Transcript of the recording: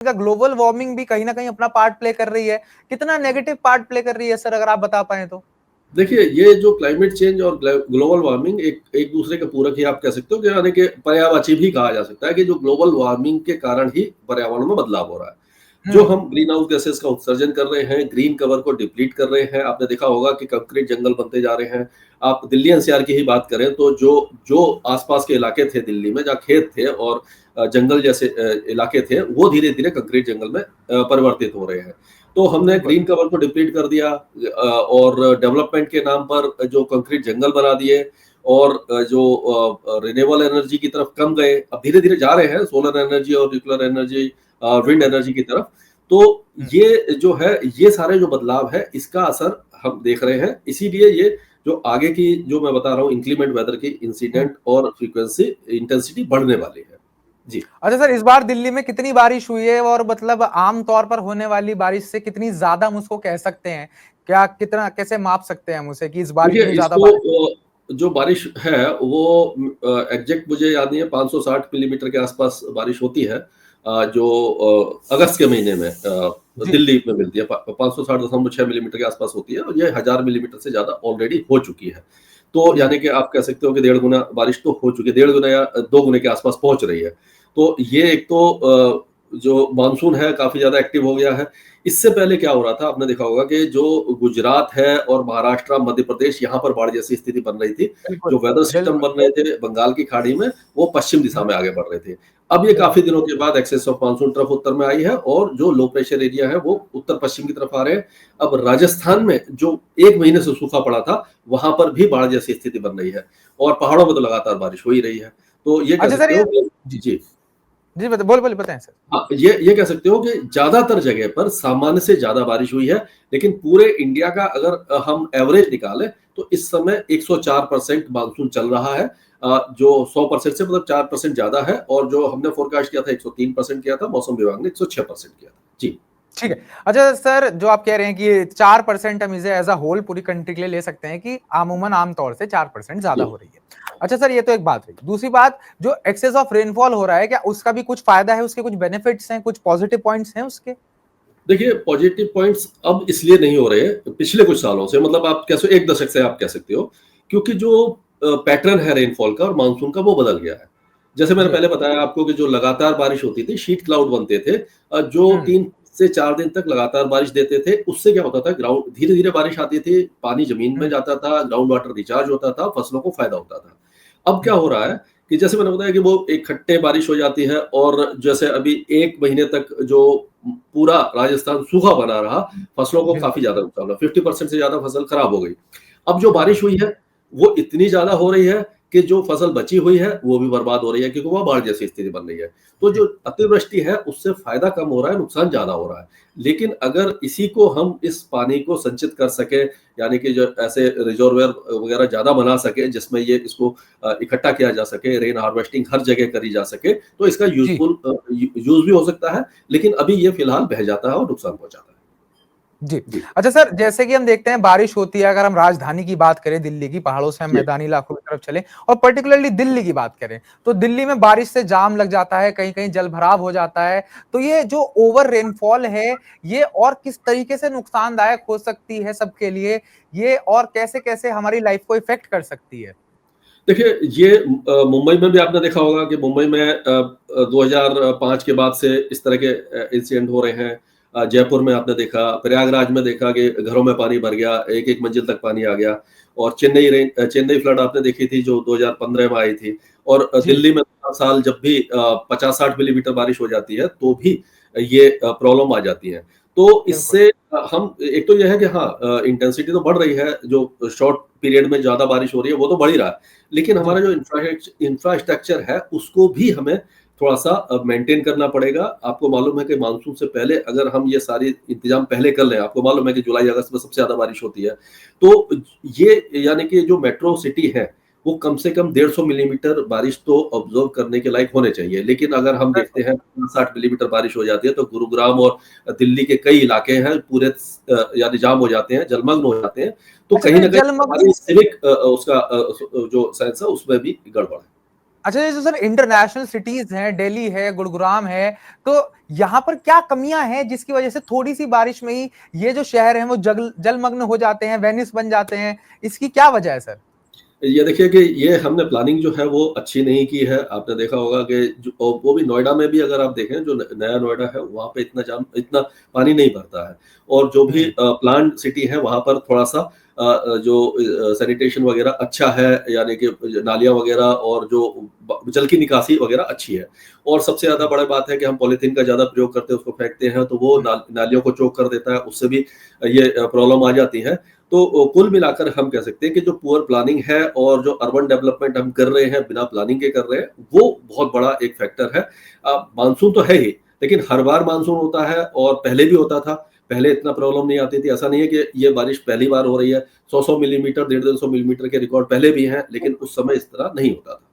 का global warming भी कहीं ना कहीं अपना पार्ट प्ले कर रही है, कितना नेगेटिव पार्ट प्ले कर रही है सर, अगर आप बता पाए तो। देखिए, ये जो क्लाइमेट चेंज और ग्लोबल वार्मिंग एक एक दूसरे के पूरक ही आप कह सकते हो, कि यानी कि पर्यायवाची भी कहा जा सकता है, कि जो ग्लोबल वार्मिंग के कारण ही पर्यावरण में बदलाव हो रहा है। जो हम्म। हम ग्रीन हाउस गैसेस का उत्सर्जन कर रहे हैं, ग्रीन कवर को डिप्लीट कर रहे हैं। आपने देखा होगा कि कंक्रीट जंगल बनते जा रहे हैं। आप दिल्ली एनसीआर की ही बात करें तो जो जो आसपास के इलाके थे दिल्ली में, जहाँ खेत थे और जंगल जैसे इलाके थे, वो धीरे धीरे कंक्रीट जंगल में परिवर्तित हो रहे हैं। तो हमने बिल्कुल। ग्रीन कवर को डिप्लीट कर दिया, और डेवलपमेंट के नाम पर जो कंक्रीट जंगल बना दिए, और जो रिन्यूएबल एनर्जी की तरफ कम गए। अब धीरे धीरे जा रहे हैं सोलर एनर्जी और न्यूक्लियर एनर्जी, विंड बिल्कुल। एनर्जी की तरफ। तो ये जो है, ये सारे जो बदलाव है, इसका असर हम देख रहे हैं। इसीलिए ये जो आगे की जो मैं बता रहा हूँ इंक्रीमेंट वेदर की हम्म। इंसिडेंट और फ्रीक्वेंसी इंटेंसिटी बढ़ने वाली है। जी। अच्छा सर, इस बार दिल्ली में कितनी बारिश हुई है, और मतलब आम तौर पर होने वाली बारिश से कितनी ज्यादा हम उसको कह सकते हैं, क्या कितना कैसे माप सकते हैं हम उसे कि इस बार देखिए, इतनी ज्यादा इसको बारिश। जो बारिश है वो एग्जैक्ट मुझे याद नहीं है, 560 मिलीमीटर के आसपास बारिश होती है, जो अगस्त के महीने में जी। दिल्ली में मिलती है। 560.6 मिलीमीटर के आसपास होती है, और ये 1000 मिलीमीटर से ज्यादा ऑलरेडी हो चुकी है। तो हम्म। यानी कि आप कह सकते हो कि 1.5 गुना बारिश तो हो चुकी है, 1.5 गुना या 2 गुने के आसपास पहुंच रही है। तो ये एक तो जो मानसून है काफी ज्यादा एक्टिव हो गया है। इससे पहले क्या हो रहा था, आपने देखा होगा कि जो गुजरात है और महाराष्ट्र, मध्य प्रदेश, यहाँ पर बाढ़ जैसी स्थिति बन रही थी। बिल्कुल। जो वेदर सिस्टम बिल्कुल। बन रहे थे बंगाल की खाड़ी में, वो पश्चिम दिशा में आगे बढ़ रहे थे। अब ये काफी बिल्कुल। दिनों के बाद एक्सेस ऑफ मानसून ट्रफ उत्तर में आई है, और जो लो प्रेशर एरिया है वो उत्तर पश्चिम की तरफ आ रहे हैं। अब राजस्थान में जो 1 महीने से सूखा पड़ा था, वहां पर भी बाढ़ जैसी स्थिति बन रही है, और पहाड़ों में तो लगातार बारिश हो ही रही है। तो ये कह अच्छा सर, सकते ये हो कि जी जी। जी बोल बोल बताएं सर। हाँ, ये कह सकते हो कि ज्यादातर जगह पर सामान्य से ज्यादा बारिश हुई है। लेकिन पूरे इंडिया का अगर हम एवरेज निकालें, तो इस समय 104% मानसून चल रहा है, जो 100% से मतलब 4% ज्यादा है। और जो हमने फोरकास्ट किया था 103% किया था, मौसम विभाग ने 106% किया था। जी। ठीक है। अच्छा सर, जो आप कह रहे हैं कि 4% हम इसे एज अ होल पूरी कंट्री के लिए ले सकते हैं कि अमूमन आमतौर से 4% ज्यादा जी। हो रही है। अच्छा सर, ये तो एक बात रही। दूसरी बात, जो एक्सेस ऑफ रेनफॉल हो रहा है, क्या उसका भी कुछ फायदा है, उसके कुछ बेनिफिट्स हैं, कुछ पॉजिटिव पॉइंट्स हैं उसके? देखिए, पॉजिटिव पॉइंट्स अब इसलिए नहीं हो रहे हैं पिछले कुछ सालों से, मतलब आप कैसे एक दशक से आप कह सकते हो, क्योंकि जो पैटर्न है रेनफॉल का और मानसून का वो बदल गया है। जैसे मैंने जी। पहले बताया आपको कि जो लगातार बारिश होती थी, शीट क्लाउड बनते थे, जो हम्म। 3 से 4 दिन तक लगातार बारिश देते थे। उससे क्या होता था, ग्राउंड धीरे धीरे बारिश आती थी, पानी जमीन में हम्म। जाता था, ग्राउंड वाटर रिचार्ज होता था, फसलों को फायदा होता था। अब क्या हम्म। हो रहा है कि जैसे मैंने बताया कि वो एक खट्टे बारिश हो जाती है, और जैसे अभी 1 महीने तक जो पूरा राजस्थान सूखा बना रहा, फसलों को काफी बिल्कुल। ज्यादा नुकसान हुआ, 50% से ज्यादा फसल खराब हो गई। अब जो बिल्कुल। बारिश हुई है वो इतनी ज्यादा हो रही है कि जो फसल बची हुई है वो भी बर्बाद हो रही है, क्योंकि वह बाढ़ जैसी स्थिति बन रही है। तो जो अतिवृष्टि है उससे फायदा कम हो रहा है, नुकसान ज्यादा हो रहा है। लेकिन अगर इसी को हम इस पानी को संचित कर सके, यानी कि जो ऐसे रिजर्वयर वगैरह ज्यादा बना सके जिसमें ये इसको इकट्ठा किया जा सके, रेन हार्वेस्टिंग हर जगह करी जा सके, तो इसका जी। यूजफुल यूज भी हो सकता है। लेकिन अभी ये फिलहाल बह जाता है और नुकसान पहुंचाता है। जी। जी। अच्छा सर, जैसे कि हम देखते हैं बारिश होती है, अगर हम राजधानी की बात करें दिल्ली की, पहाड़ों से हम जी। मैदानी इलाकों की तरफ चलें और पर्टिकुलरली दिल्ली की बात करें, तो दिल्ली में बारिश से जाम लग जाता है, कहीं-कहीं जलभराव हो जाता है। तो ये जो ओवर रेनफॉल है, ये और किस तरीके से नुकसानदायक हो सकती है सबके लिए? ये और कैसे-कैसे हमारी लाइफ को इफेक्ट कर सकती है? देखिए, ये मुंबई में भी आपने देखा होगा कि मुंबई में 2005 के बाद से इस तरह के इंसिडेंट हो रहे हैं। जयपुर में आपने देखा, प्रयागराज में देखा कि घरों में पानी भर गया, एक-एक मंजिल तक पानी आ गया। और चेन्नई फ्लड आपने देखी थी जो 2015 में आई थी। और जी। दिल्ली में हर साल जब भी 50-60 मिलीमीटर बारिश हो जाती है, तो भी ये प्रॉब्लम आ जाती है। तो बिल्कुल। इससे हम एक तो ये है कि हाँ, इंटेंसिटी तो बढ़ रही है, जो शॉर्ट पीरियड में ज़्यादा बारिश हो रही है, वो तो बढ़ ही रहा है। लेकिन जी। हमारा जो इंफ्रास्ट्रक्चर है उसको भी हमें थोड़ा-सा मेंटेन करना पड़ेगा। आपको मालूम है कि मानसून से पहले अगर हम ये सारी इंतज़ाम पहले कर लें, आपको मालूम है कि जुलाई-अगस्त में सबसे ज़्यादा बारिश होती है। तो ये यानी कि जो मेट्रो सिटी है, वो कम से कम 150 मिलीमीटर बारिश तो ऑब्ज़र्व करने के लायक होने चाहिए। लेकिन अगर हम देखते बिल्कुल। हैं 60 मिलीमीटर बारिश हो जाती है, तो गुरुग्राम और दिल्ली के कई इलाके हैं पूरे यानी जाम हो जाते हैं, जलमग्न हो जाते हैं। तो अच्छा, तो कहीं ये न कहीं जलमग्न हमारी सिविक जो सेंस है उसमें भी गड़बड़ है। अच्छा, ये जो सर इंटरनेशनल सिटीज़ हैं, दिल्ली है, गुरुग्राम है, तो यहाँ पर क्या कमियाँ हैं जिसकी वजह से थोड़ी-सी बारिश में ही ये जो शहर हैं वो जलमग्न हो जाते हैं, वेनिस बन जाते हैं? इसकी क्या वजह है सर? ये देखिए कि ये हमने प्लानिंग जो है वो अच्छी नहीं की है। आपने देखा होगा कि जो वो भी नोएडा में भी अगर आप देखें जो नया नोएडा है वहाँ पे इतना पानी नहीं भरता है। और जो भी हुँ, प्लान्ड सिटी है वहाँ पर थोड़ा-सा जो सैनिटेशन वगैरह अच्छा है, यानी कि नालियाँ वगैरह और जो जल की निकासी वगैरह अच्छी है। और सबसे ज़्यादा हुँ, बड़ा बात है कि हम पॉलीथीन का ज़्यादा प्रयोग करते हैं, उसको फेंकते हैं तो वो हुँ, नालियों को चोक कर देता है, उससे भी ये प्रॉब्लम आ जाती है। तो कुल मिलाकर हम कह सकते हैं कि जो पुअर प्लानिंग है और जो अर्बन डेवलपमेंट हम कर रहे हैं, बिना प्लानिंग के कर रहे हैं, वो बहुत बड़ा एक फैक्टर है। मानसून तो है ही, लेकिन हर बार मानसून होता है और पहले भी होता था। पहले इतना प्रॉब्लम नहीं आती थी। ऐसा नहीं है कि ये बारिश पहली बार हो रही है। 100-100 मिलीमीटर, 150-150 मिलीमीटर के रिकॉर्ड पहले भी हैं, लेकिन उस समय इस तरह नहीं होता था।